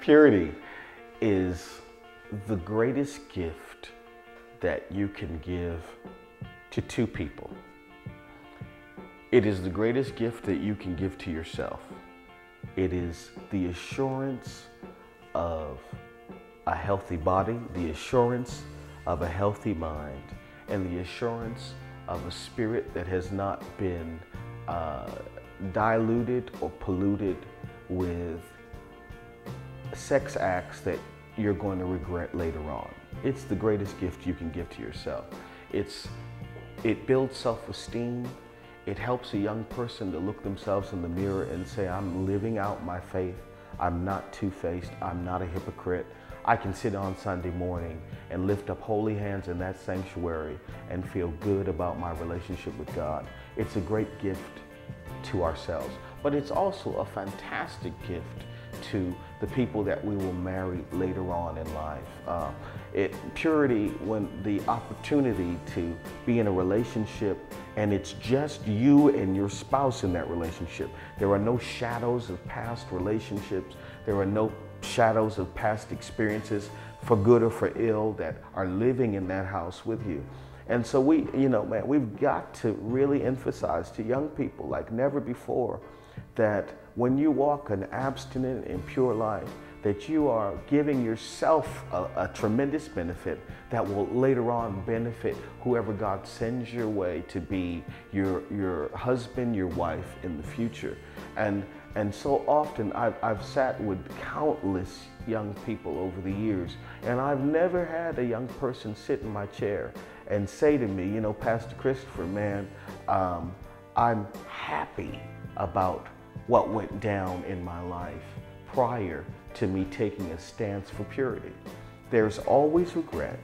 Purity is the greatest gift that you can give to two people. It is the greatest gift that you can give to yourself. It is the assurance of a healthy body, the assurance of a healthy mind, and the assurance of a spirit that has not been diluted or polluted with sex acts that you're going to regret later on. It's the greatest gift you can give to yourself. It builds self-esteem. It helps a young person to look themselves in the mirror and say, I'm living out my faith. I'm not two-faced. I'm not a hypocrite. I can sit on Sunday morning and lift up holy hands in that sanctuary and feel good about my relationship with God. It's a great gift to ourselves, but it's also a fantastic gift to the people that we will marry later on in life. Purity, when the opportunity to be in a relationship and it's just you and your spouse in that relationship. There are no shadows of past relationships. There are no shadows of past experiences, for good or for ill, that are living in that house with you. And so we've got to really emphasize to young people like never before that when you walk an abstinent and pure life, that you are giving yourself a tremendous benefit that will later on benefit whoever God sends your way to be your husband, your wife in the future. And so often I've sat with countless young people over the years, and I've never had a young person sit in my chair and say to me, Pastor Christopher, man, I'm happy about what went down in my life prior to me taking a stance for purity. There's always regret.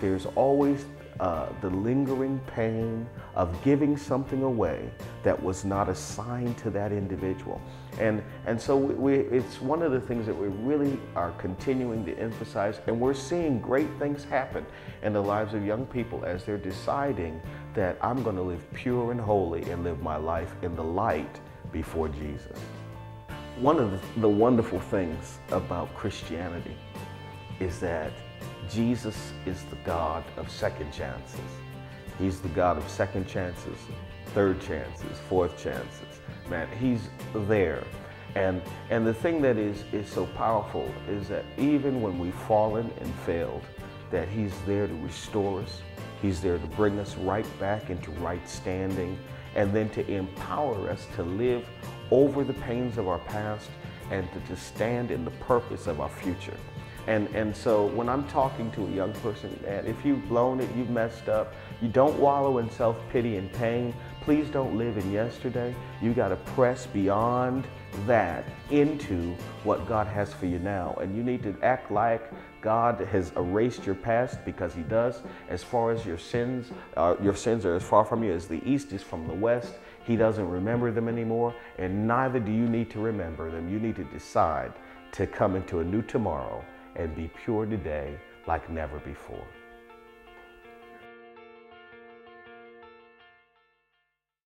There's always the lingering pain of giving something away that was not assigned to that individual. And so it's one of the things that we really are continuing to emphasize, and we're seeing great things happen in the lives of young people as they're deciding that I'm going to live pure and holy and live my life in the light before Jesus. One of the wonderful things about Christianity is that Jesus is the God of second chances. He's the God of second chances, third chances, fourth chances. Man, he's there. And the thing that is so powerful is that even when we've fallen and failed, that he's there to restore us. He's there to bring us right back into right standing, and then to empower us to live over the pains of our past and to stand in the purpose of our future. And so when I'm talking to a young person, man, if you've blown it, you've messed up, you don't wallow in self-pity and pain. Please don't live in yesterday. You got to press beyond that into what God has for you now. And you need to act like God has erased your past, because he does. As far as your sins are as far from you as the east is from the west. He doesn't remember them anymore, and neither do you need to remember them. You need to decide to come into a new tomorrow and be pure today like never before.